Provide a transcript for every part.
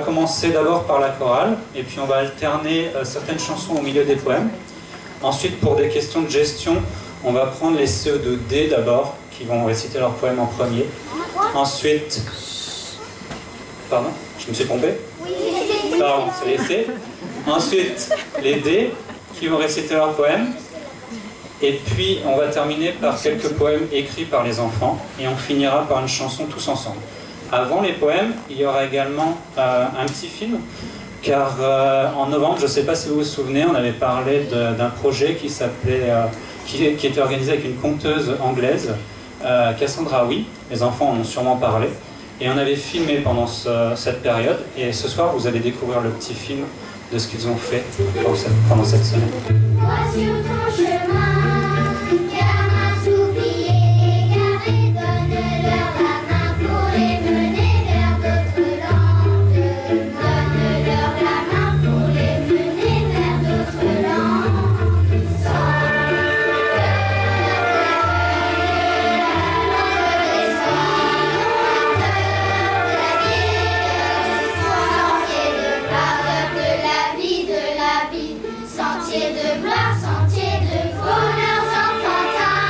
On va commencer d'abord par la chorale, et puis on va alterner certaines chansons au milieu des poèmes. Ensuite, pour des questions de gestion, on va prendre les CE2D d'abord, qui vont réciter leur poème en premier. Ensuite... Pardon, je me suis trompé? Pardon, c'est les C. Ensuite, les D, qui vont réciter leur poème. Et puis, on va terminer par quelques poèmes écrits par les enfants, et on finira par une chanson tous ensemble. Avant les poèmes, il y aura également un petit film, car en novembre, je ne sais pas si vous vous souvenez, on avait parlé d'un projet qui s'appelait, qui était organisé avec une conteuse anglaise, Cassandra Oui, les enfants en ont sûrement parlé, et on avait filmé pendant cette période, et ce soir, vous allez découvrir le petit film de ce qu'ils ont fait pendant cette semaine. Vois sur ton chemin, gamins oubliés, égarés, donne-leur la main pour les mener vers d'autres langues. Donne-leur la main pour les mener vers d'autres langues. Sans sentier de gloire, sentier de bonheur enfantins.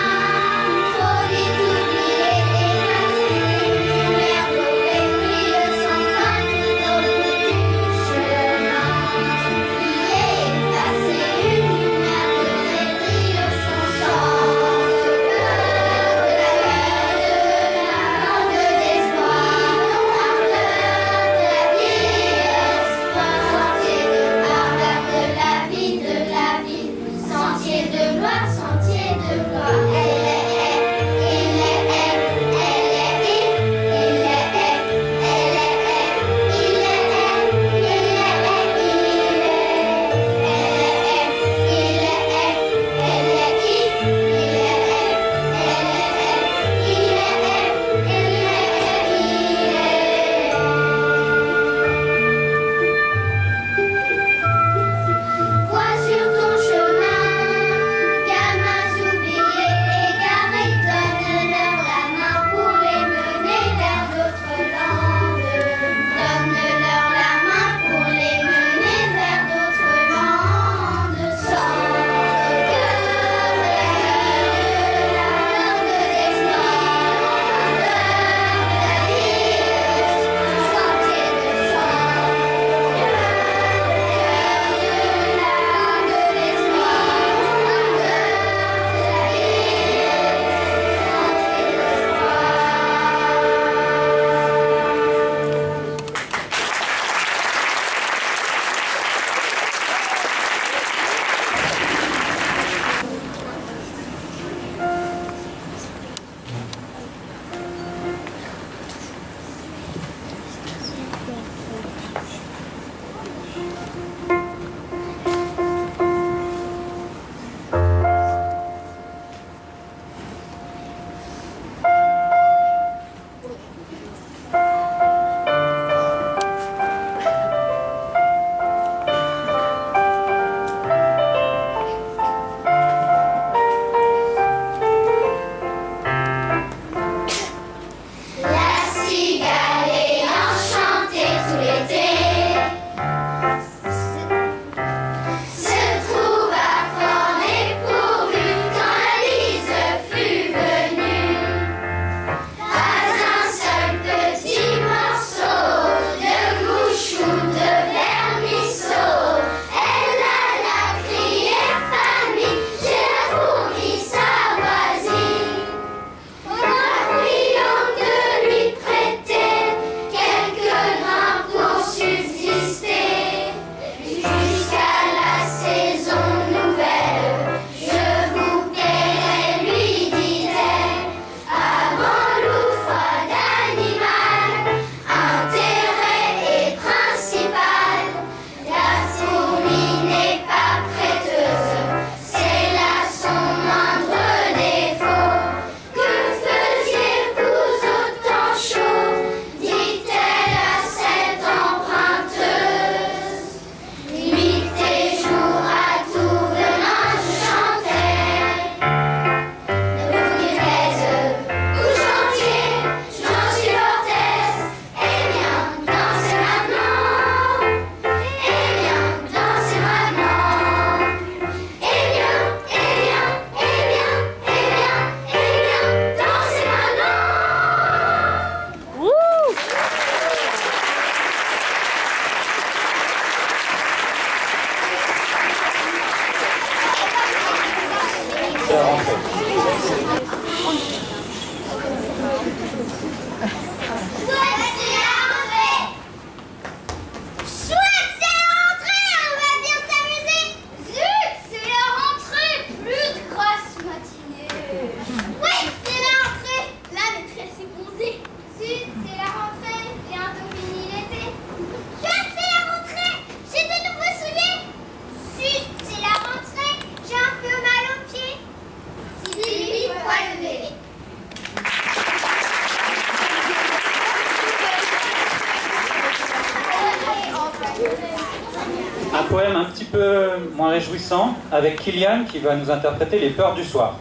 poème un petit peu moins réjouissant avec Kylian qui va nous interpréter Les peurs du soir.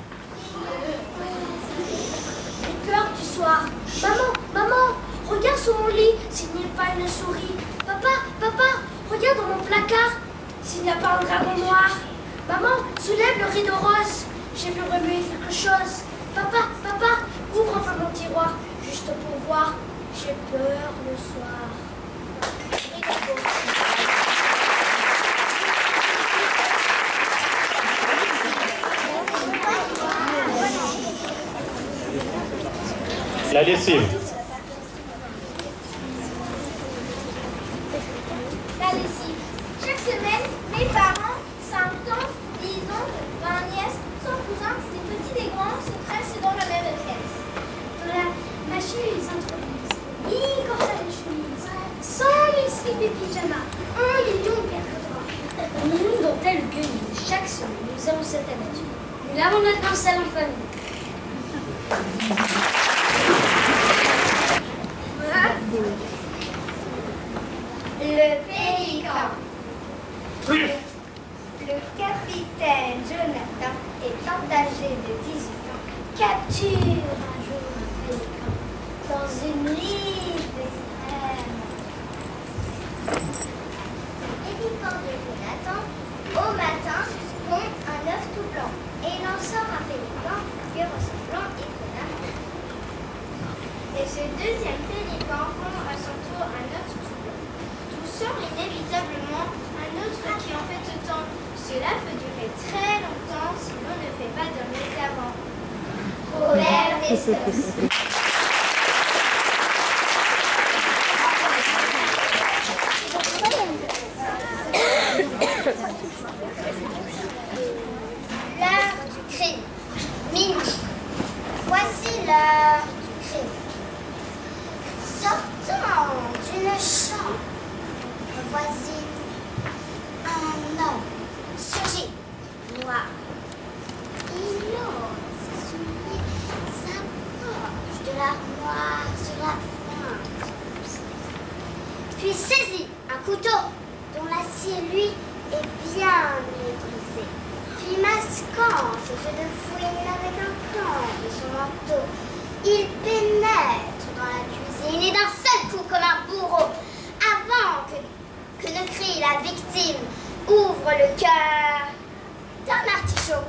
Les peurs du soir. Maman, maman, regarde sous mon lit s'il n'y a pas une souris. Papa, papa, regarde dans mon placard s'il n'y a pas un dragon noir. Maman, soulève le rideau rose. J'ai vu remuer quelque chose. Papa, papa, ouvre un peu mon tiroir juste pour voir. J'ai peur le soir. La lessive. La lessive. Chaque semaine, mes parents, 5 tantes, 10 oncles, 20 nièces, 100 cousins, des petits et grands, se pressent dans la même pièce. Dans la machine, ils introduisent 1000 corsages de chemise, 100 000 slips et pyjamas, 1 million de paires de draps. Nous, dans tel guenille, chaque semaine, nous avons cette habitude. Nous lavons notre linceul en famille. Le pélican. Le capitaine Jonathan, étant âgé de 18 ans, capture un jour un pélican dans une liste extrême. Le pélican de Jonathan, au matin, pond un œuf tout blanc et il en sort un pélican qui ressemblant étonnamment. Et ce deuxième pélican pond à son tour un œuf tout blanc. D'où sort inévitablement un autre qui en fait autant. Cela peut durer très longtemps si l'on ne fait pas de médicaments. Proverbe des sauces. L'heure du crime. Minuit. Voici l'heure du crime. Sortant d'une chambre voisine, un homme surgit, noir. Il ôte ses souliers, s'approche de l'armoire sur la pointe. Puis saisit un couteau dont l'acier, lui, est bien brisé. Puis masquant ses yeux de fouine avec un pan de son manteau, il pénètre dans la cuisine et d'un seul coup, comme un bourreau, avant que ne crie la victime, ouvre le cœur d'un artichaut.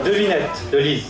Devinette de Lise.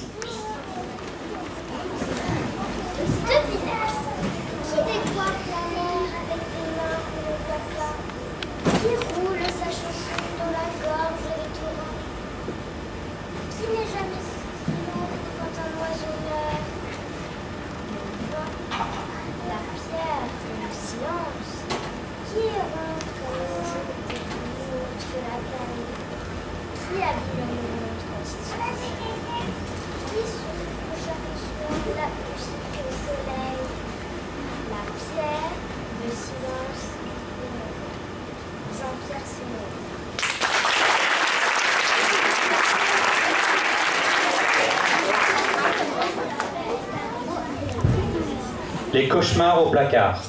Les cauchemars au placard.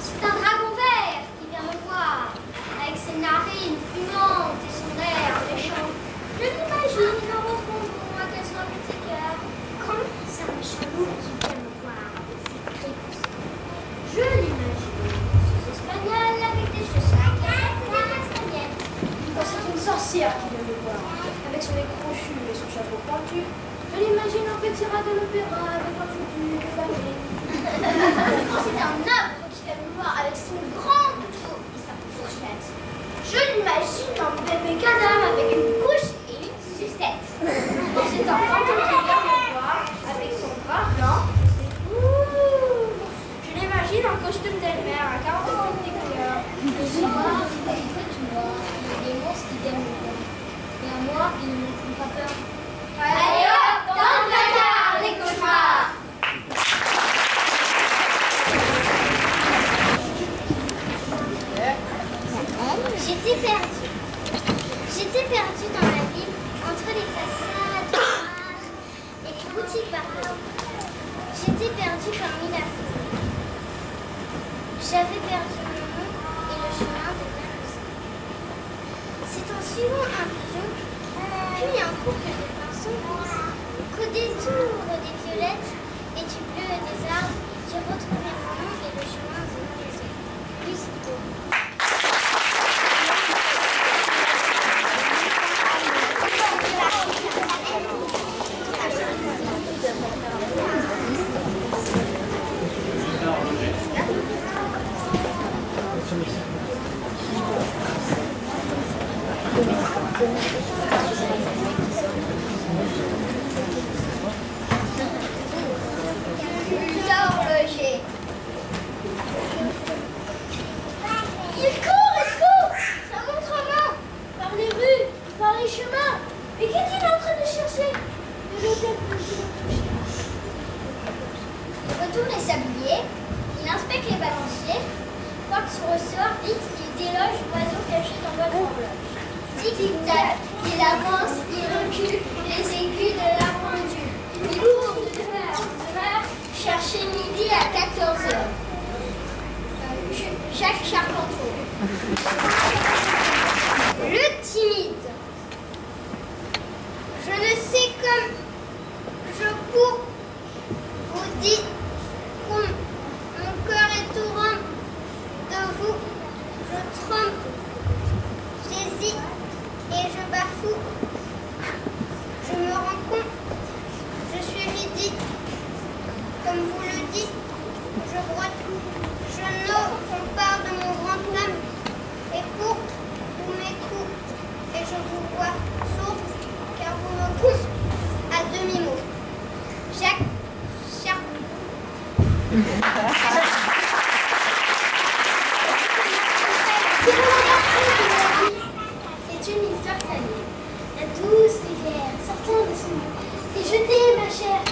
C'est un dragon vert qui vient me voir, avec ses narines fumantes et son air méchant. Je l'imagine dans votre bonbon à quel soit petit cœur, quand c'est un méchant loup qui vient me voir avec ses griffes. Je l'imagine sous espagnol avec des chaussures à claques et des espagnol. Quand c'est une sorcière qui vient me voir, avec son nez crochu et son chapeau pointu, je l'imagine un petit rat de l'opéra avec un foutu de balai. Quand c'est un ogre qui vient me voir avec son grand couteau et sa fourchette, je l'imagine un bébé cadavre avec une couche et une sucette. Quand c'est un fantôme qui vient me voir avec son bras blanc, je l'imagine en costume d'elle-mère, un carotte des couleurs. Le soir, il fait tout noir, il y a des monstres qui viennent me voir. moi, ils ne font pas peur. Allez hop, dans le placard, les cauchemars! J'étais perdue. J'étais perdue dans la ville, entre les façades noires et les boutiques barreaux. J'étais perdue parmi la foule. J'avais perdu mon nom et le chemin de ma maison. C'est en suivant un pigeon, puis un couple de pinsons, qu'au détour des violettes et du bleu des arbres, j'ai retrouvé mon nom et le chemin de ma maison. Lucie. Il court, sa montre en main, par les rues, par les chemins. Mais qu'est-il en train de chercher? De l'hôtel que je l'ai. Il retourne les sabliers, il inspecte les balanciers, croit que sur le ressort, vite, il déloge l'oiseau caché dans votre horloge. Tic-tic-tac, il avance, il recule, les aiguilles de la pendule. Il court de heure, chercher midi à 14h. Jacques Charpentier. Le timide. Je ne sais comme je cours, vous dis comme mon cœur est tout rond de vous. Je tremble, j'hésite et je bafoue. Je me rends compte, je suis ridicule. Comme vous le dites, je broie tout. Je n'ose pas de mon grand âme. Et pour vous m'écoutez et je vous vois sourd, car vous me coupez à demi-mot. Jacques Charpentier. C'est une histoire salée. La douce rivière sortant de son eau s'est jetée, ma chère,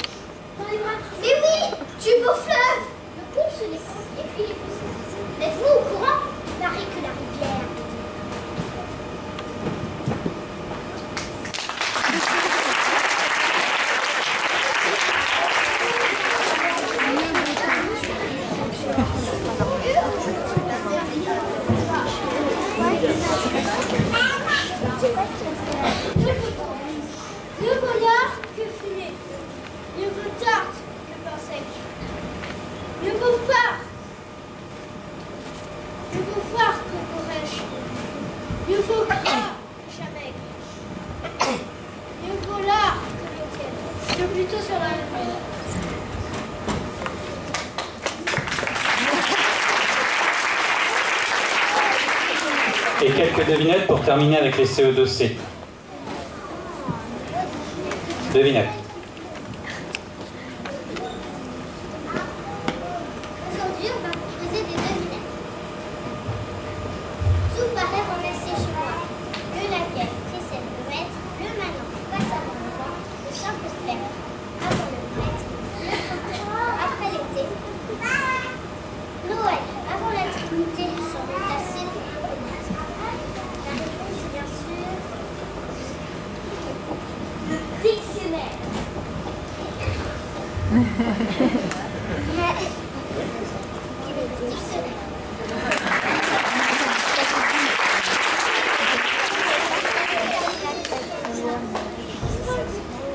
dans les bras. Mais oui, du beau fleuve. Le couple se découvre et puis les poussins. Êtes-vous au courant? Pareil que la rivière. Le voleur que fumer, le retard que pain sec, le beau phare que courage, le faux gras que chamec, le volard que l'hôtel, le plutôt sur la rue. Et quelques devinettes pour terminer avec les CE2C. Devinettes. Aujourd'hui, on va vous poser des devinettes. Tout paraît renversé chez moi. Le laquelle précède le maître, le manant passe avant le vent, le simple fer avant le prêtre, le printemps après l'été. Noël avant la Trinité semble assez incognite. La réponse est bien sûr le dictionnaire.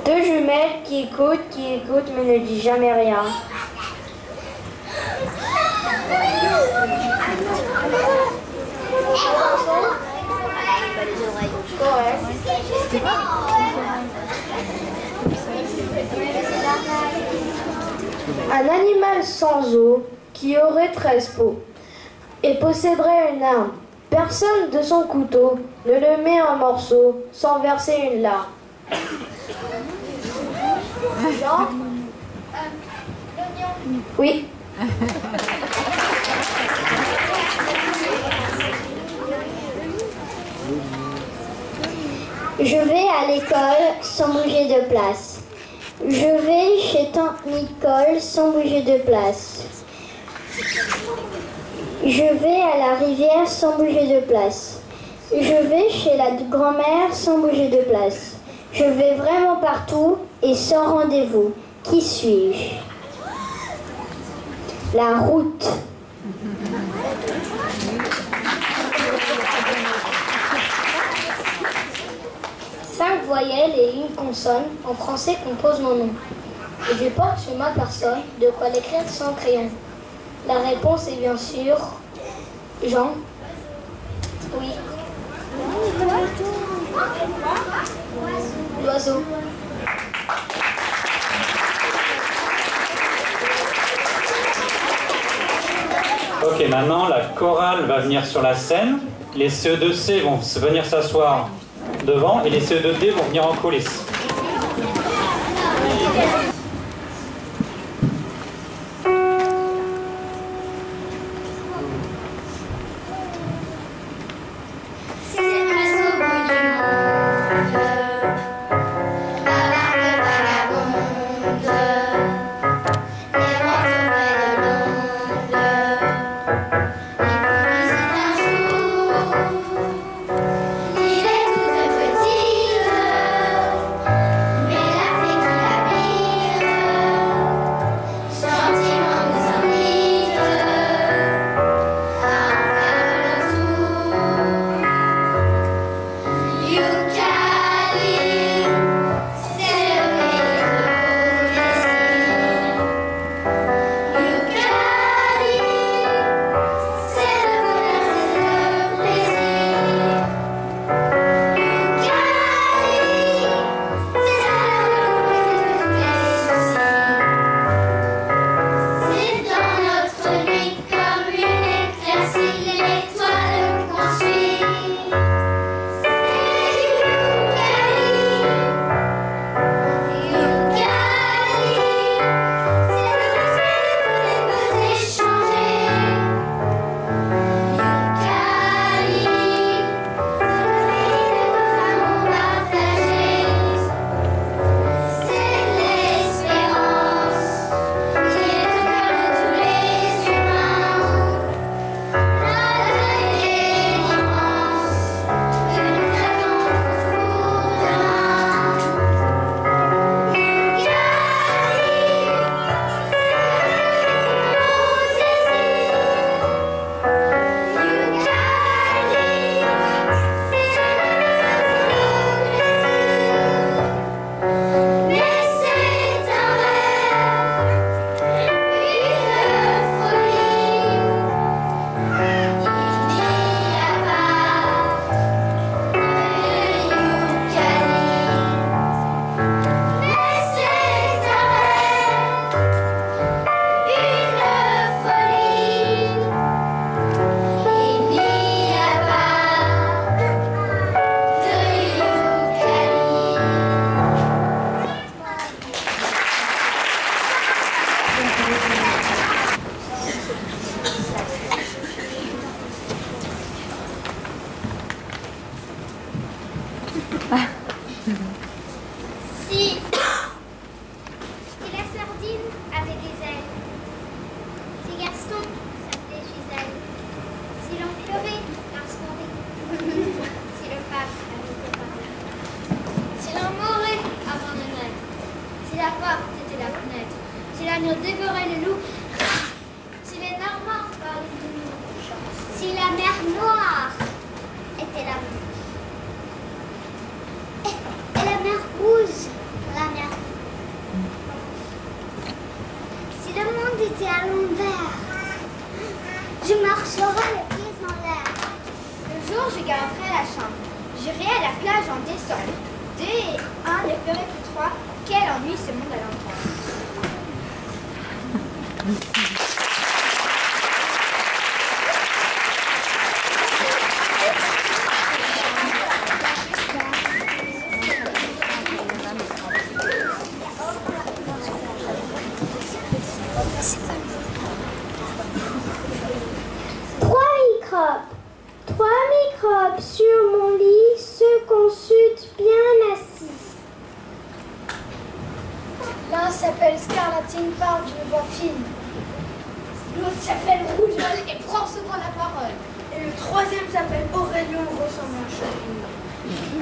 Deux jumelles qui écoutent, mais ne disent jamais rien. Un animal sans os qui aurait 13 peaux et posséderait une arme. Personne de son couteau ne le met en morceaux sans verser une larme. Jean? Oui. Je vais à l'école sans bouger de place. Je vais chez tante Nicole sans bouger de place. Je vais à la rivière sans bouger de place. Je vais chez la grand-mère sans bouger de place. Je vais vraiment partout et sans rendez-vous. Qui suis-je? La route. Cinq voyelles et une consonne en français composent mon nom. Et je porte sur ma personne de quoi l'écrire sans crayon. La réponse est bien sûr Jean. Oui. L'oiseau. Ok, maintenant la chorale va venir sur la scène. Les CE2C vont venir s'asseoir devant et les CE2D vont venir en coulisses. Trois microbes sur mon lit se consultent bien assis. L'un s'appelle Scarlatine, parle d'une voix fine. L'autre s'appelle Rougeole et prend souvent la parole. Et le troisième s'appelle Aurélien, ressemble à un champignon.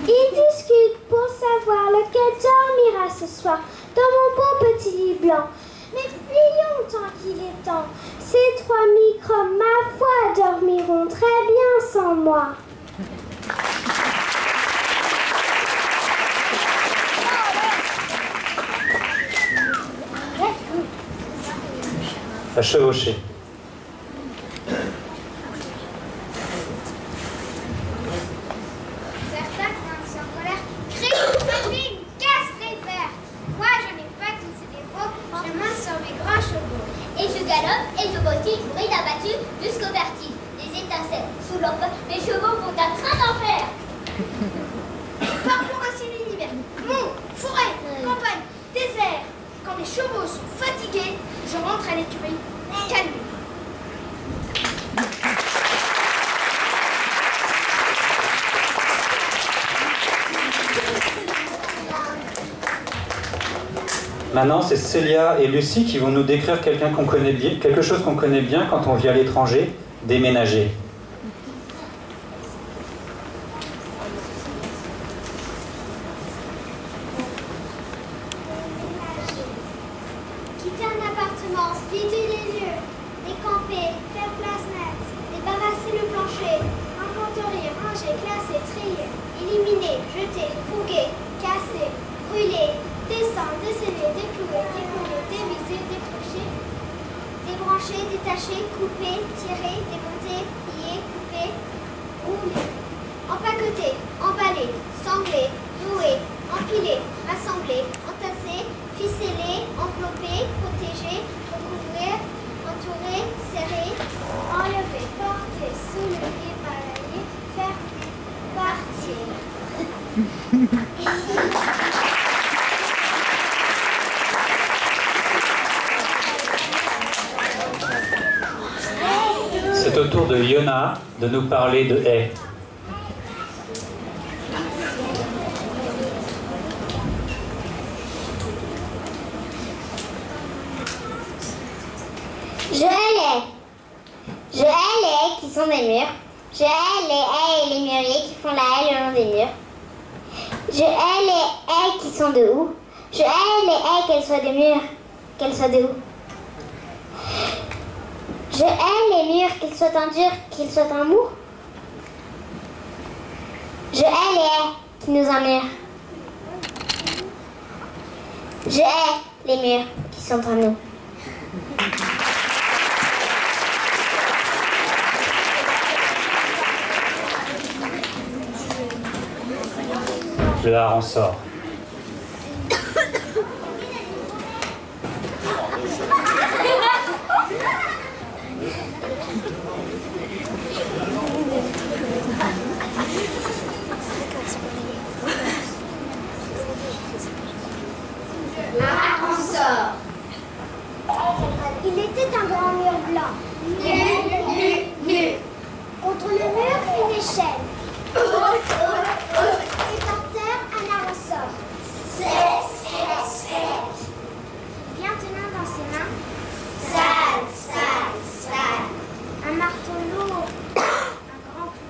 Ils discutent pour savoir lequel dormira ce soir dans mon beau petit lit blanc. Mais fuyons tant qu'il est temps. Ces trois microbes, ma foi, dormiront très bien sans moi. À chevaucher. Certains, quand ils sont en colère, crient, papine, casse les verres. Moi, je n'ai pas tous ces défauts, je monte sur mes grands chevaux. Et je galope et je voltige, bride abattu jusqu'au vertige. Des étincelles sous l'enfer, mes chevaux font un train d'enfer. Parcours ainsi l'univers, monts, forêts, campagnes, déserts. Quand mes chevaux sont fatigués, je rentre à l'écurie, calme. Maintenant, c'est Célia et Lucie qui vont nous décrire quelqu'un qu'on connaît bien, quelque chose qu'on connaît bien quand on vit à l'étranger, déménager. Quitter un appartement, vider les lieux, décamper, faire place nette, débarrasser le plancher, inventorier, ranger, classer, trier, éliminer, jeter, fouguer, casser, brûler, descendre, déceler, déclouer, décoller, dévisser, décrocher, débrancher, détacher, couper, tirer, démonter, plier, couper, rouler, empaqueter, emballer, sangler, nouer, empiler, rassembler, entasser, ficeler, envelopper, protéger, recouvrir, entourer, serrer, enlever, porter, soulever, balayer, faire partir. C'est au tour de Yona de nous parler de haies. Je hais les haies qui sont des murs. Je hais les haies et les mûriers qui font la haie le long des murs. Je hais les haies qui sont de houx. Je hais les haies qu'elles soient des murs, qu'elles soient de houx. Je hais les murs, qu'ils soient en dur, qu'ils soient en mou. Je hais les haies qui nous emmurent. Je hais les murs qui sont en nous. Le hareng sort. Il était un grand mur blanc. Nu. Contre le mur, une échelle. Et par terre, un hareng sort. Bien tenant dans ses mains. Sale. Un marteau lourd. Un grand clou.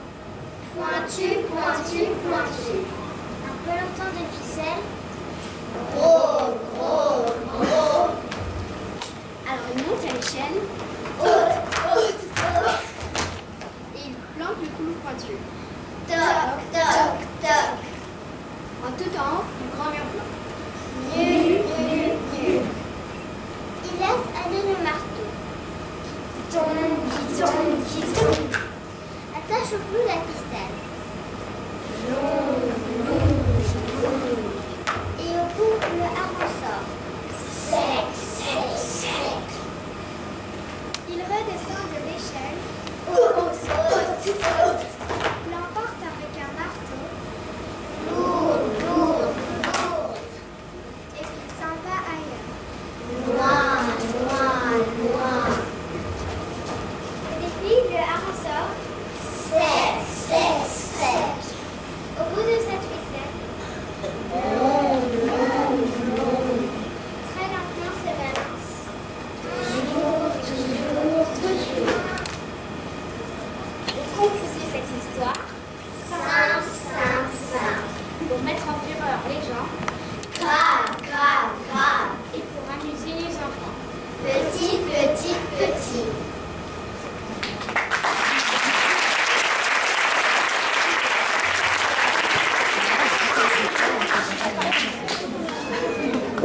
Pointu. Un peloton de ficelle. Gros. Alors il monte à l'échelle. Haute. Et il plante le clou pointu. Toc. En tout en haut, le grand mur blanc. Nu. Il laisse aller le marteau. Qui tombe. Attache au clou la ficelle. Et au bout, le hareng sort. Sec. Il redescend de l'échelle. Haute. L'emporte avec un marteau. Lourd. Et puis s'en va ailleurs. Loin. Et puis le hareng sort. Sec. Au bout de cette ficelle. Long.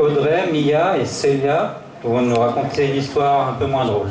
Audrey, Mia et Célia vont nous raconter une histoire un peu moins drôle.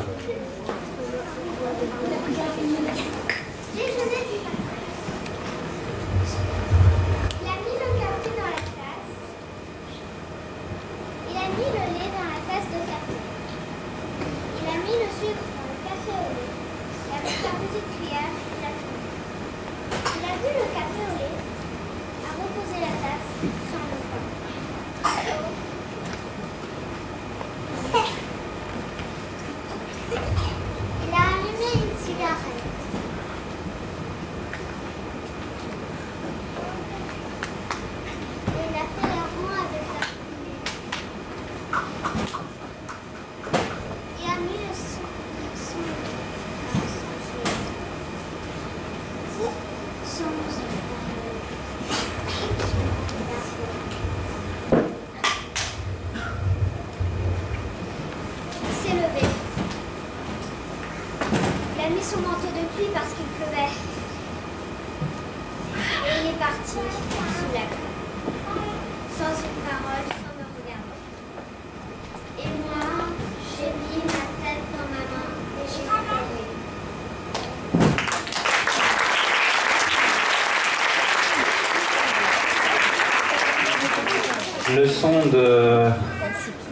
Son manteau de pluie parce qu'il pleuvait. Et il est parti sous la pluie, sans une parole, sans me regarder. Et moi, j'ai mis ma tête dans ma main et j'ai pleuré.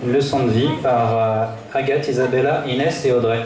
Une leçon de vie par Agathe, Isabella, Inès et Audrey.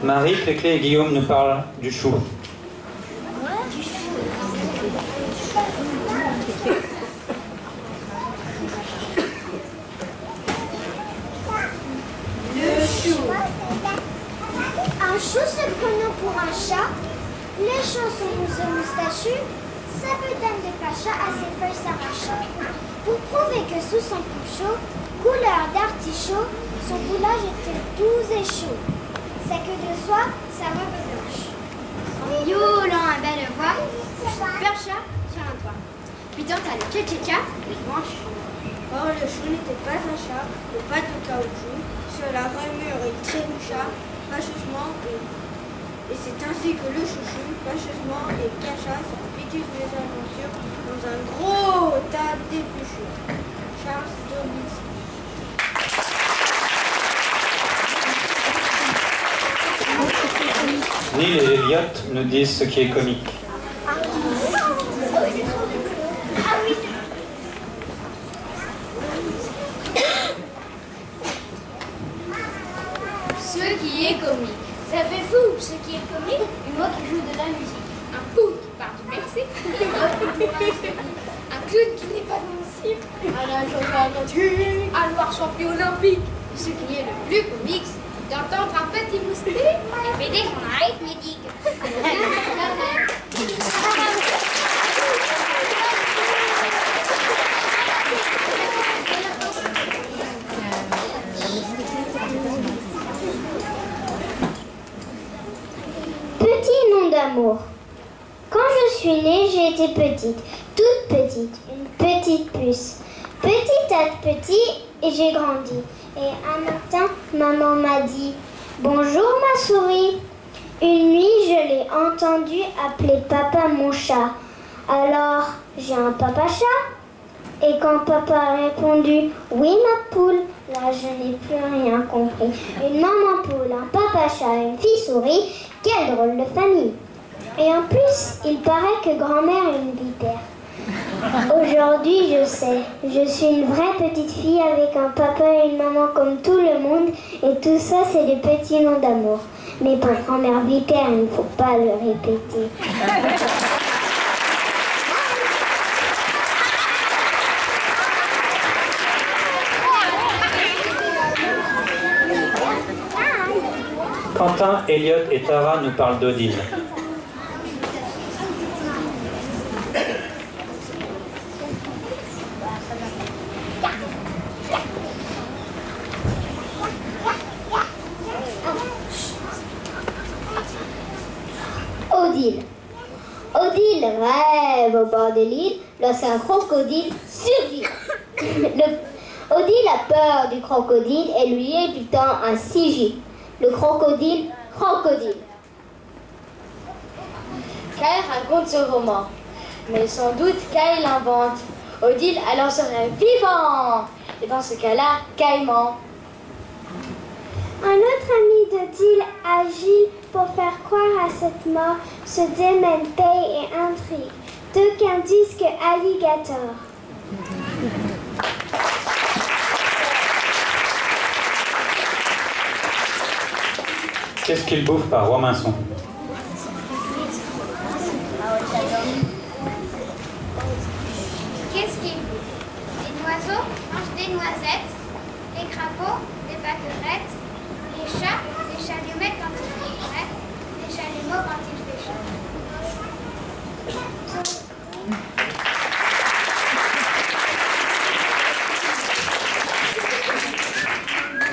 Marie, Cléclé et Guillaume nous parlent du chou. Le chou. Un chou se prenant pour un chat, les champs sont moustachus, sa bedaine de pacha à ses feuilles s'arrachant. Pour prouver que sous son couchot, couleur d'artichaut, son boulage était doux et chaud. Sa queue de soie, sa robe blanche. En miaulant un bel voix, percha sur un toit. Puis tenta le tcha-tcha-tcha, le branche. Or le chou n'était pas un chat, le pas de caoutchouc, sur la ramure il trébucha, fâcheusement et c'est ainsi que le chouchou, fâcheusement et cacha sa piteuse mésaventure dans un gros tas d'épluchures. Charles Dominski. Neil et Elliot nous disent ce qui est comique. Ce qui est comique. Savez-vous ce qui est comique? Une voix qui joue de la musique. Un pou qui part du Mexique. Un clown qui n'est pas dans le cirque. Un nageur atlantique. Un noir champion olympique. Ce qui est le plus comique, c'est d'entendre un petit moustique répéter son arithmétique. Petit nom d'amour. Quand je suis née, j'ai été petite, toute petite, une petite puce. Petit à petit, et j'ai grandi. Et un matin, maman m'a dit « Bonjour ma souris ». Une nuit, je l'ai entendu appeler papa mon chat. Alors, j'ai un papa chat. Et quand papa a répondu « Oui ma poule », là je n'ai plus rien compris. Une maman poule, un papa chat, une fille souris, quelle drôle de famille. Et en plus, il paraît que grand-mère est une vipère. Aujourd'hui, je sais, je suis une vraie petite fille avec un papa et une maman comme tout le monde, et tout ça, c'est des petits noms d'amour. Mais pour grand-mère vipère, il ne faut pas le répéter. Quentin, Elliot et Tara nous parlent d'Odile. Odile. Odile rêve au bord de l'île lorsqu'un crocodile survit. Odile a peur du crocodile et lui est du temps un sigil. Le crocodile. Kyle raconte ce roman, mais sans doute Kyle l'invente. Odile alors serait vivant. Et dans ce cas-là, Kyle ment. Un autre ami d'Odile agit pour faire croire à cette mort, se démène paix et intrigue. D'aucuns disent que alligator. Qu'est-ce qu'il bouffe par Robinson? Qu'est-ce qu'il bouffe? Les oiseaux mangent des noisettes, les crapauds, des pâquerettes, les chats, des chalumettes quand il fait frais, des chalumeaux quand il fait chaud.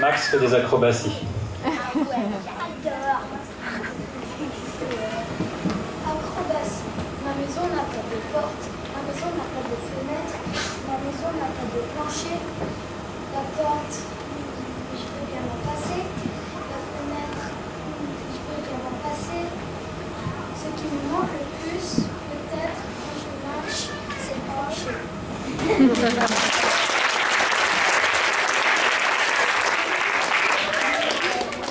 Max fait des acrobaties. Acrobatie. Ma maison n'a pas de porte, ma maison n'a pas de fenêtre, ma maison n'a pas de plancher. La porte, je veux bien m'en passer. La fenêtre, je veux bien m'en passer. Ce qui me manque le plus, peut-être, quand je marche, c'est pencher.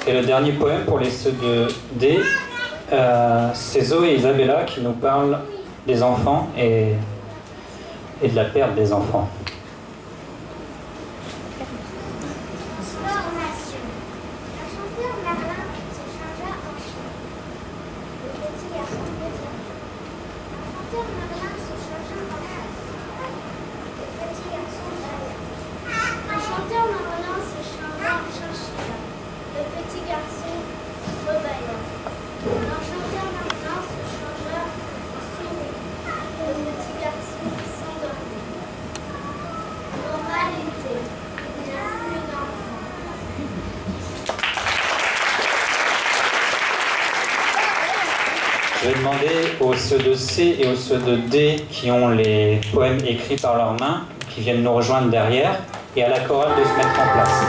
Et le dernier poème pour les ceux de D, c'est Zoé et Isabella qui nous parlent des enfants et de la perte des enfants. Formation. Un chanteur Merlin se changea en chien. Le petit garçon devient chien. Un chanteur Merlin se changea en chien. Le petit garçon devient. Un chanteur Merlin se changea en chinchilla. Le petit garçon rebâilla. Un chanteur Merlin se changea en souris. Le petit garçon s'endormit. Moralité. Il n'y a plus d'enfants. Je vais demander aux ceux de C et aux ceux de D qui ont les poèmes écrits par leurs mains, qui viennent nous rejoindre derrière, et à la chorale de se mettre en place.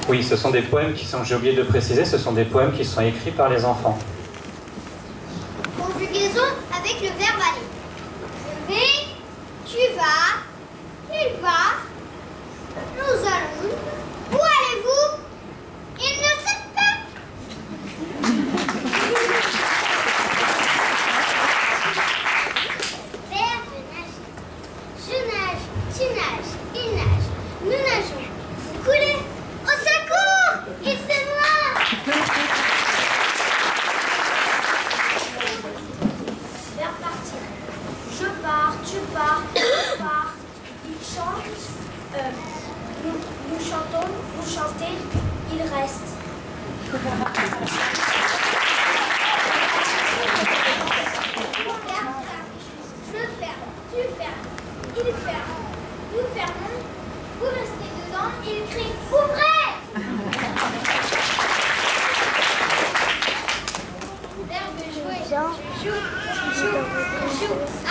Oui, ce sont des poèmes qui sont, j'ai oublié de préciser, ce sont des poèmes qui sont écrits par les enfants. Conjugaison avec le verbe aller. Je vais, tu vas, il va, nous allons, où allez-vous? Il ne sait pas.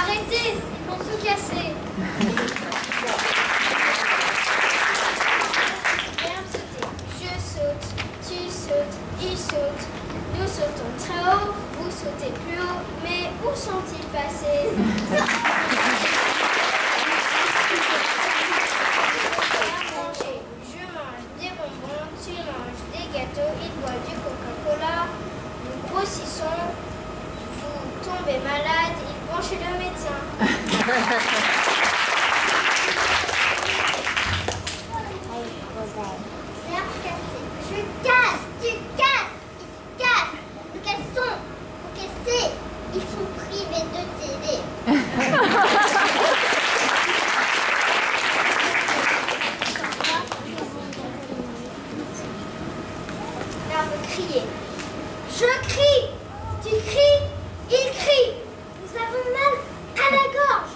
Arrêtez, ils vont tout casser. Verbe sauter. Je saute, tu sautes, il saute. Nous sautons très haut, vous sautez plus haut. Mais où sont-ils passés? Verbe manger. Je mange des bonbons, tu manges des gâteaux. Il boit du Coca-Cola. Nous grossissons. Vous tombez malade. Ils vont chez le médecin. Verbe casser. Je casse, tu casses, ils cassent. Nous cassons, vous cassez. Ils sont privés de télé. Verbe crier. Je crie, tu cries, il crie. Nous avons mal à la gorge.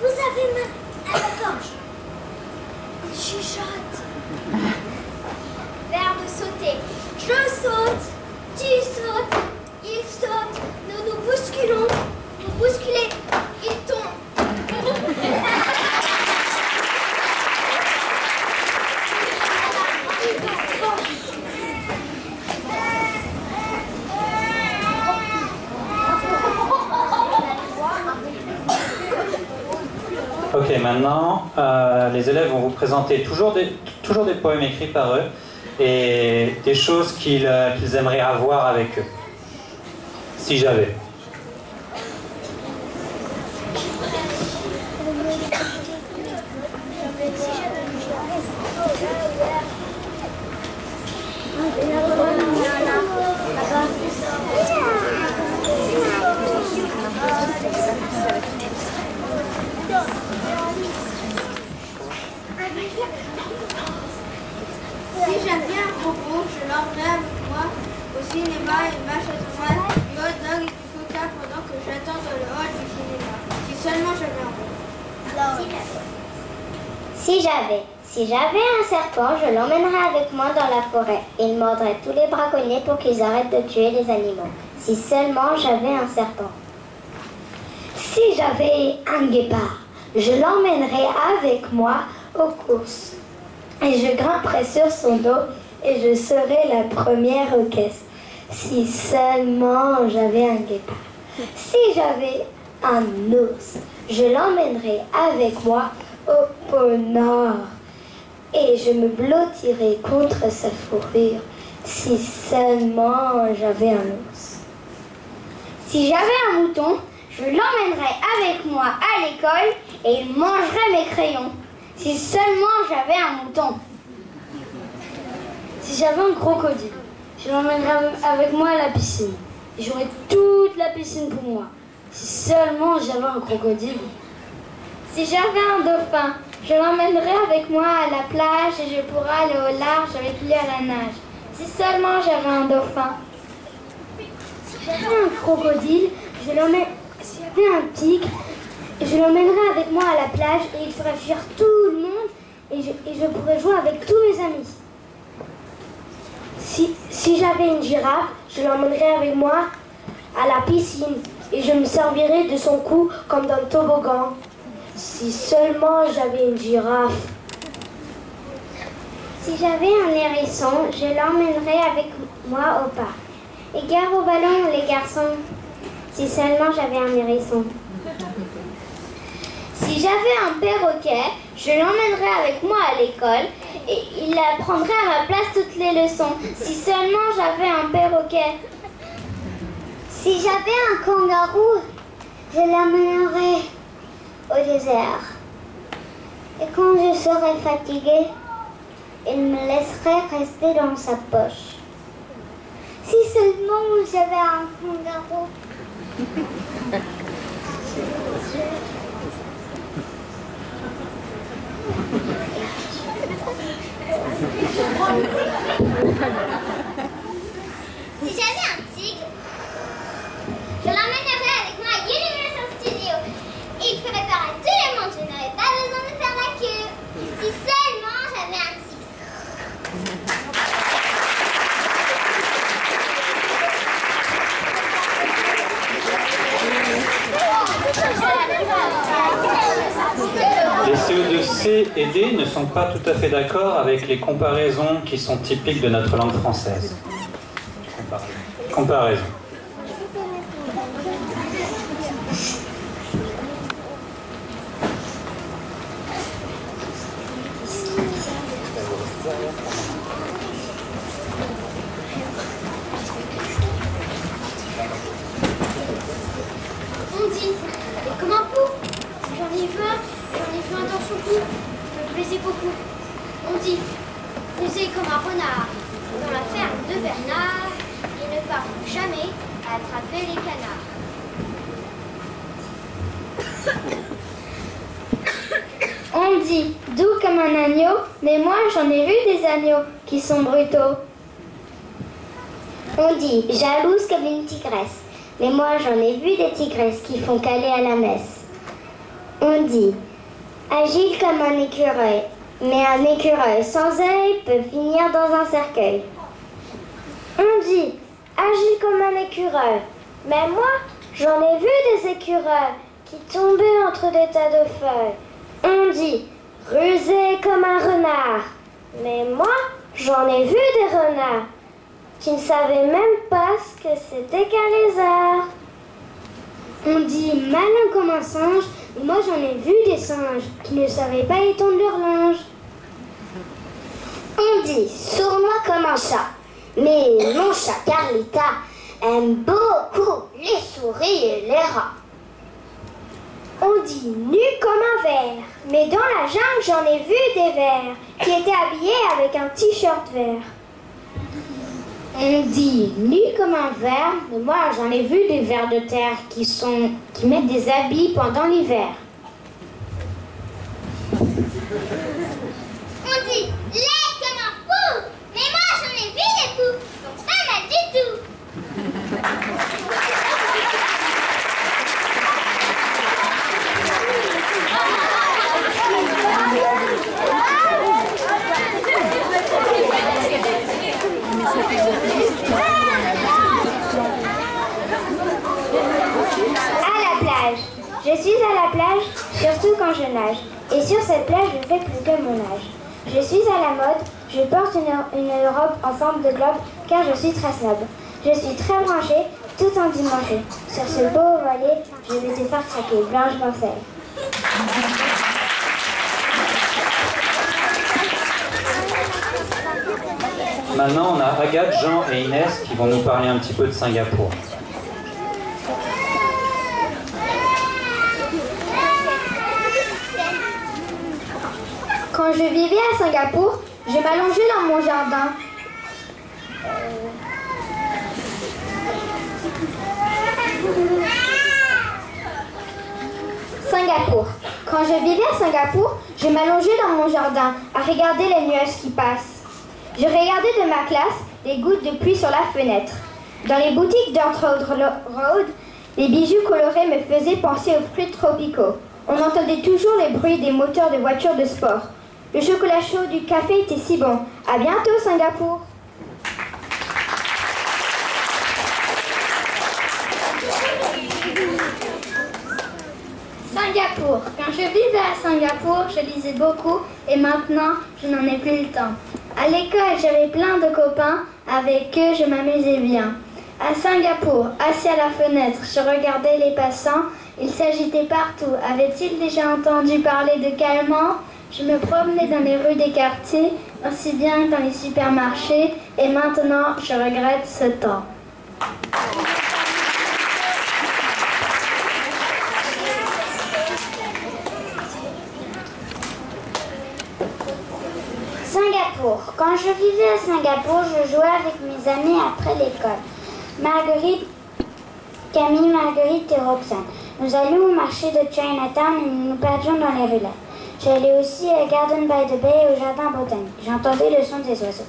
Vous avez mal à la gorge. Il chuchote. Verbe sauter. Je saute, tu sautes, il saute. Nous nous bousculons. Vous bousculez, il tombe. Ok, maintenant, les élèves vont vous présenter toujours des poèmes écrits par eux et des choses qu'ils aimeraient avoir avec eux. Si j'avais. Si j'avais un robot, je l'emmenerais avec moi au cinéma, une vache à cheval, du hot dog et du coca pendant que j'attends dans le hall du cinéma. Si seulement j'avais un robot. Si j'avais un serpent, je l'emmènerais avec moi dans la forêt. Il mordrait tous les braconniers pour qu'ils arrêtent de tuer les animaux. Si seulement j'avais un serpent. Si j'avais un guépard, je l'emmènerais avec moi aux courses. Et je grimperais sur son dos et je serais la première aux caisses. Si seulement j'avais un guépard. Si j'avais un ours, je l'emmènerais avec moi au pôle Nord. Et je me blottirais contre sa fourrure. Si seulement j'avais un ours. Si j'avais un mouton, je l'emmènerais avec moi à l'école et il mangerait mes crayons. Si seulement j'avais un mouton. Si j'avais un crocodile, je l'emmènerais avec moi à la piscine. Et j'aurais toute la piscine pour moi. Si seulement j'avais un crocodile. Si j'avais un dauphin, je l'emmènerais avec moi à la plage et je pourrais aller au large avec lui à la nage. Si seulement j'avais un dauphin. Si j'avais un crocodile, si j'avais un tigre, je l'emmènerais avec moi à la plage et il ferait fuir tout le monde et je pourrais jouer avec tous mes amis. Si j'avais une girafe, je l'emmènerais avec moi à la piscine et je me servirais de son cou comme dans le toboggan. Si seulement j'avais une girafe. Si j'avais un hérisson, je l'emmènerais avec moi au parc. Et gare au ballon, les garçons. Si seulement j'avais un hérisson. Si j'avais un perroquet, je l'emmènerais avec moi à l'école et il apprendrait à ma place toutes les leçons. Si seulement j'avais un perroquet. Si j'avais un kangourou, je l'emmènerais au désert. Et quand je serais fatiguée, il me laisserait rester dans sa poche. Si seulement j'avais un kangourou. Si j'avais un tigre, je l'emmènerais avec moi à Universal Studios. Il ferait peur à tout le monde, je n'aurais pas besoin de faire la queue. Si seulement j'avais un tigre. C et D ne sont pas tout à fait d'accord avec les comparaisons qui sont typiques de notre langue française. Comparaison. On dit, et comme un pou, j'en ai vu un dans son cou, me plaisait beaucoup. On dit, rusé comme un renard, dans la ferme de Bernard, il ne parvient jamais à attraper les canards. On dit doux comme un agneau, mais moi j'en ai vu des agneaux qui sont brutaux. On dit jalouse comme une tigresse, mais moi j'en ai vu des tigresses qui font caler à la messe. On dit agile comme un écureuil, mais un écureuil sans œil peut finir dans un cercueil. On dit agile comme un écureuil, mais moi j'en ai vu des écureuils qui tombaient entre des tas de feuilles. On dit rusé comme un renard, mais moi j'en ai vu des renards qui ne savaient même pas ce que c'était qu'un lézard. On dit malin comme un singe, mais moi j'en ai vu des singes qui ne savaient pas étendre leur linge. On dit sournois comme un chat, mais mon chat Carlita aime beaucoup les souris et les rats. On dit nu comme un ver, mais dans la jungle j'en ai vu des vers qui étaient habillés avec un t-shirt vert. On dit nu comme un ver, mais moi j'en ai vu des vers de terre qui mettent des habits pendant l'hiver. On dit laid comme un pou, mais moi j'en ai vu des poux, donc pas mal du tout. À la plage. Je suis à la plage, surtout quand je nage. Et sur cette plage, je fais plus que mon âge. Je suis à la mode, je porte une robe en forme de globe, car je suis très snob. Je suis très branchée, tout endimanchée. Sur ce beau voilier, je vais te faire craquer, Blanche Marcel. Maintenant, on a Agathe, Jean et Inès qui vont nous parler un petit peu de Singapour. Quand je vivais à Singapour, je m'allongeais dans mon jardin. Singapour. Quand je vivais à Singapour, je m'allongeais dans mon jardin à regarder les nuages qui passent. Je regardais de ma classe les gouttes de pluie sur la fenêtre. Dans les boutiques Dirt Road, les bijoux colorés me faisaient penser aux fruits tropicaux. On entendait toujours les bruits des moteurs de voitures de sport. Le chocolat chaud du café était si bon. À bientôt, Singapour. Singapour. Quand je vivais à Singapour, je lisais beaucoup et maintenant, je n'en ai plus le temps. À l'école, j'avais plein de copains. Avec eux, je m'amusais bien. À Singapour, assis à la fenêtre, je regardais les passants. Ils s'agitaient partout. Avaient-ils déjà entendu parler de calmant? Je me promenais dans les rues des quartiers, aussi bien que dans les supermarchés. Et maintenant, je regrette ce temps. Singapour. Quand je vivais à Singapour, je jouais avec mes amis après l'école. Marguerite, Camille, Marguerite et Roxane. Nous allions au marché de Chinatown et nous nous perdions dans les ruelles. J'allais aussi à Garden by the Bay et au jardin botanique. J'entendais le son des oiseaux.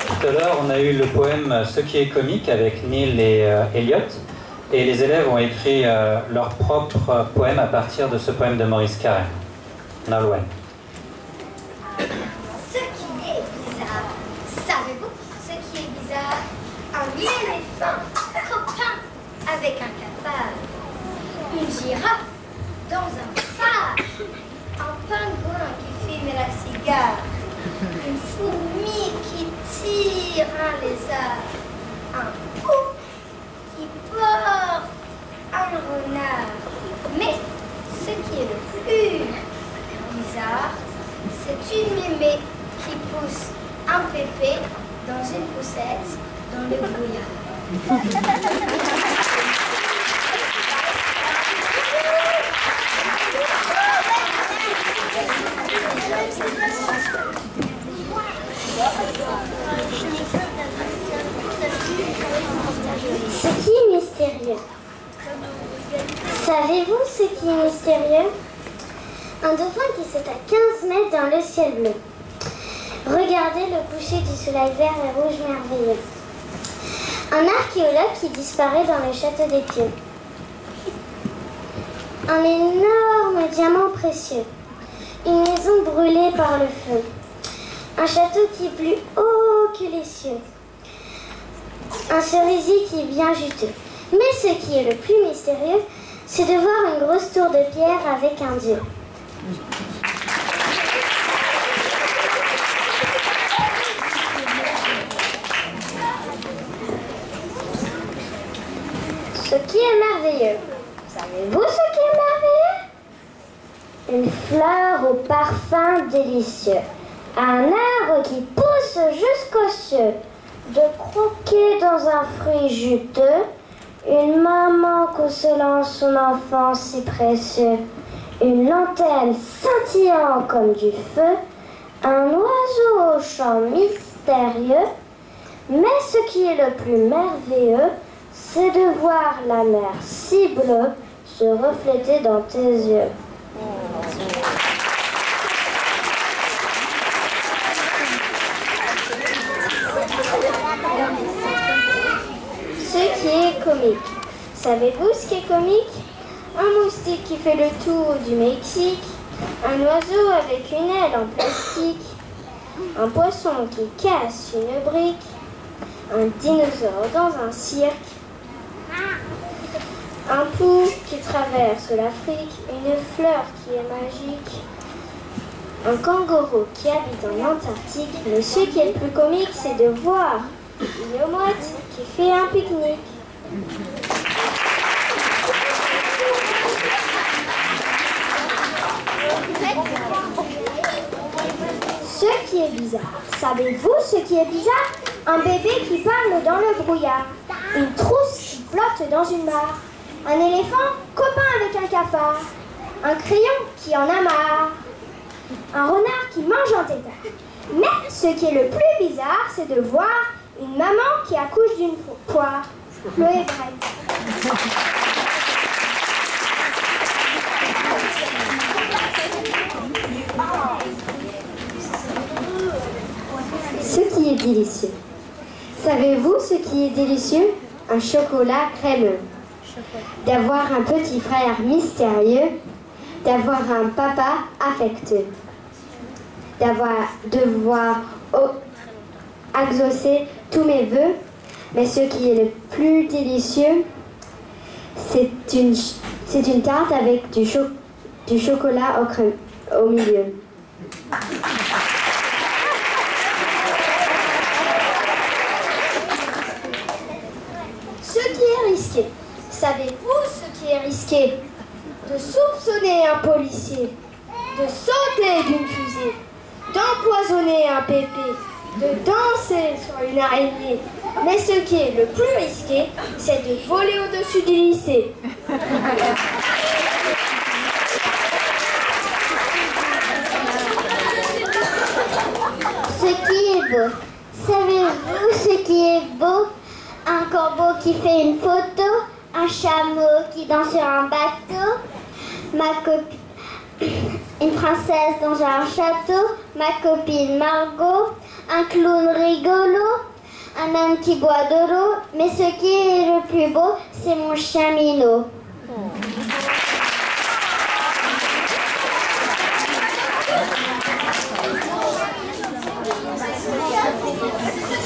Tout à l'heure, on a eu le poème Ce qui est comique avec Neil et Elliot. Et les élèves ont écrit leur propre poème à partir de ce poème de Maurice Carême, Nolwenn. avec un cafard, une girafe dans un phare, un pingouin qui fume la cigare, une fourmi qui tire un lézard, un pou qui porte un renard. Mais ce qui est le plus bizarre, c'est une mémé qui pousse un pépé dans une poussette dans le brouillard. Ce qui est mystérieux. Savez-vous ce qui est mystérieux? Un dauphin qui saute à 15 mètres dans le ciel bleu. Regardez le coucher du soleil vert et rouge merveilleux. Un archéologue qui disparaît dans le château d'Épieux. Un énorme diamant précieux. Une maison brûlée par le feu. Un château qui est plus haut que les cieux. Un cerisier qui est bien juteux. Mais ce qui est le plus mystérieux, c'est de voir une grosse tour de pierre avec un dieu. Ce qui est merveilleux. Savez-vous ce qui est merveilleux? Une fleur au parfum délicieux. Un arbre qui pousse jusqu'aux cieux. De croquer dans un fruit juteux. Une maman consolant son enfant si précieux. Une lanterne scintillant comme du feu. Un oiseau au chant mystérieux. Mais ce qui est le plus merveilleux, c'est de voir la mer si bleue se refléter dans tes yeux. Ce qui est comique. Savez-vous ce qui est comique? Un moustique qui fait le tour du Mexique, un oiseau avec une aile en plastique, un poisson qui casse une brique, un dinosaure dans un cirque, un pou qui traverse l'Afrique, une fleur qui est magique, un kangourou qui habite en Antarctique. Mais ce qui est le plus comique, c'est de voir une mouette qui fait un pique-nique. Ce qui est bizarre. Savez-vous ce qui est bizarre? Un bébé qui parle dans le brouillard. Une trousse qui flotte dans une mare. Un éléphant copain avec un cafard. Un crayon qui en a marre. Un renard qui mange un tétard. Mais ce qui est le plus bizarre, c'est de voir une maman qui accouche d'une poire. Chloé Brett. Ce qui est délicieux. Savez-vous ce qui est délicieux? Un chocolat crémeux. D'avoir un petit frère mystérieux. D'avoir un papa affectueux. Devoir exaucer tous mes vœux. Mais ce qui est le plus délicieux, c'est une tarte avec du chocolat au milieu. Ce qui est risqué. Savez-vous ce qui est risqué? De soupçonner un policier, de sauter d'une fusée, d'empoisonner un pépé, de danser sur une araignée. Mais ce qui est le plus risqué, c'est de voler au-dessus du lycée. Ce qui est beau. Savez-vous ce qui est beau? Un corbeau qui fait une photo, un chameau qui danse sur un bateau, une princesse dans un château, ma copine Margot, un clown rigolo, un homme qui boit de l'eau, mais ce qui est le plus beau, c'est mon chien Minot.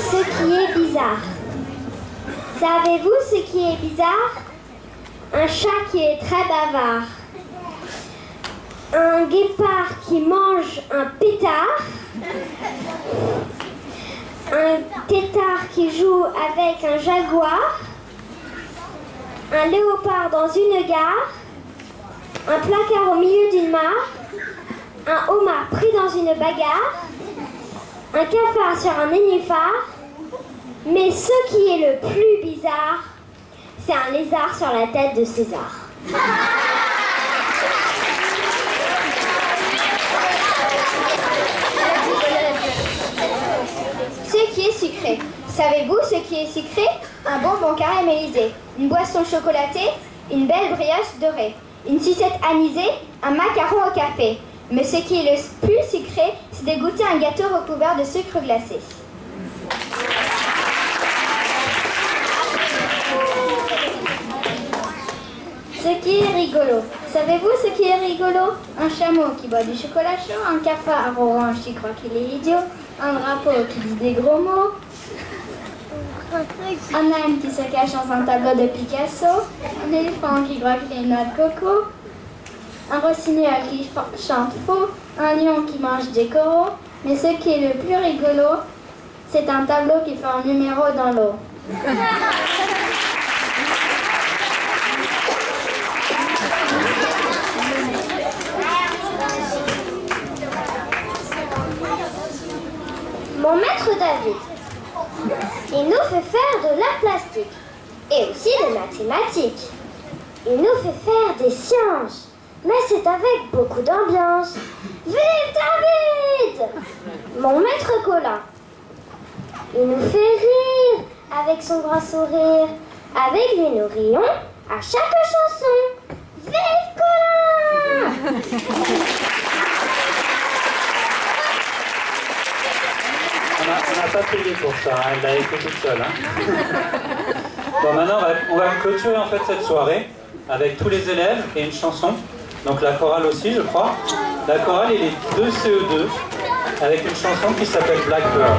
Ce qui est bizarre. Savez-vous ce qui est bizarre? Un chat qui est très bavard. Un guépard qui mange un pétard. Un tétard qui joue avec un jaguar. Un léopard dans une gare. Un placard au milieu d'une mare. Un homard pris dans une bagarre. Un cafard sur un nénuphar. Mais ce qui est le plus bizarre, c'est un lézard sur la tête de César. Ce qui est sucré. Savez-vous ce qui est sucré? Un bonbon caramélisé, une boisson chocolatée, une belle brioche dorée, une sucette anisée, un macaron au café. Mais ce qui est le plus sucré, c'est de goûter un gâteau recouvert de sucre glacé. Ce qui est rigolo. Savez-vous ce qui est rigolo? Un chameau qui boit du chocolat chaud, un cafard orange qui croit qu'il est idiot, un drapeau qui dit des gros mots, un âne qui se cache dans un tableau de Picasso, un éléphant qui croit qu'il est une noix de coco, un rossignol qui chante faux, un lion qui mange des coraux. Mais ce qui est le plus rigolo, c'est un tableau qui fait un numéro dans l'eau. Mon maître David, il nous fait faire de l'art plastique et aussi des mathématiques. Il nous fait faire des sciences, mais c'est avec beaucoup d'ambiance. Vive David! Mon maître Colin, il nous fait rire avec son grand sourire. Avec lui nous rions à chaque chanson. Vive Colin! On n'a pas payé pour ça, hein, elle l'a écrit toute seule. Hein. Bon, maintenant, on va clôturer en fait cette soirée avec tous les élèves et une chanson. Donc la chorale aussi, je crois. La chorale et les deux CE2 avec une chanson qui s'appelle Blackbird.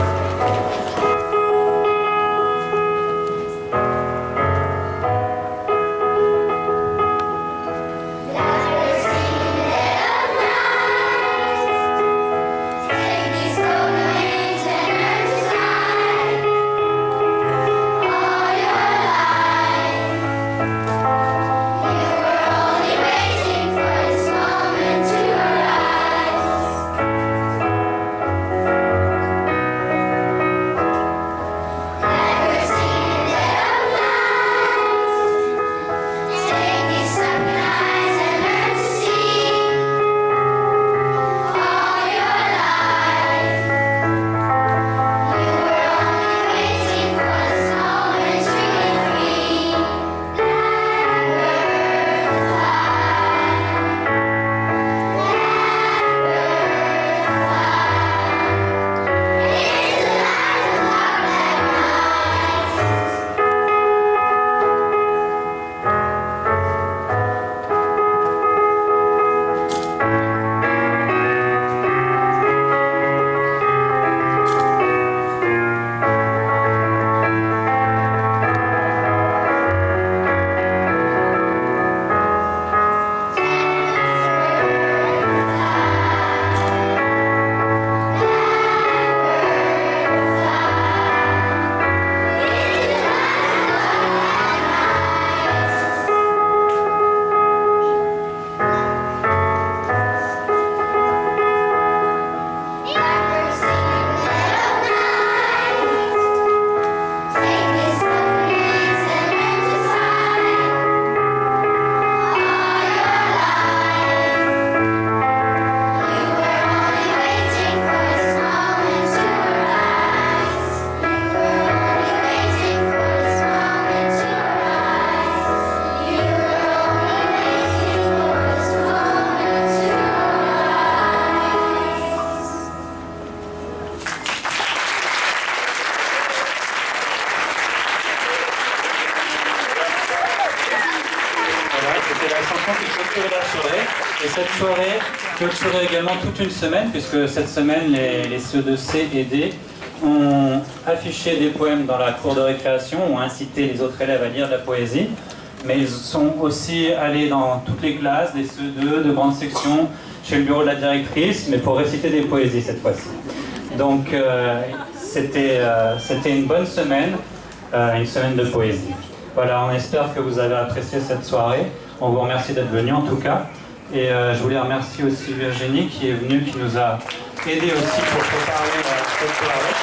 Et cette soirée clôturait également toute une semaine, puisque cette semaine, les CE2C et D ont affiché des poèmes dans la cour de récréation, ont incité les autres élèves à lire de la poésie. mais ils sont aussi allés dans toutes les classes, des CE2, de grandes sections, chez le bureau de la directrice, mais pour réciter des poésies cette fois-ci. Donc c'était une bonne semaine, une semaine de poésie. Voilà, on espère que vous avez apprécié cette soirée. On vous remercie d'être venus en tout cas. Et je voulais remercier aussi Virginie qui est venue, qui nous a aidés aussi pour préparer cette soirée.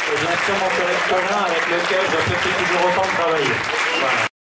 Et bien sûr mon collègue Colin avec lequel j'apprécie toujours autant de travailler. Voilà.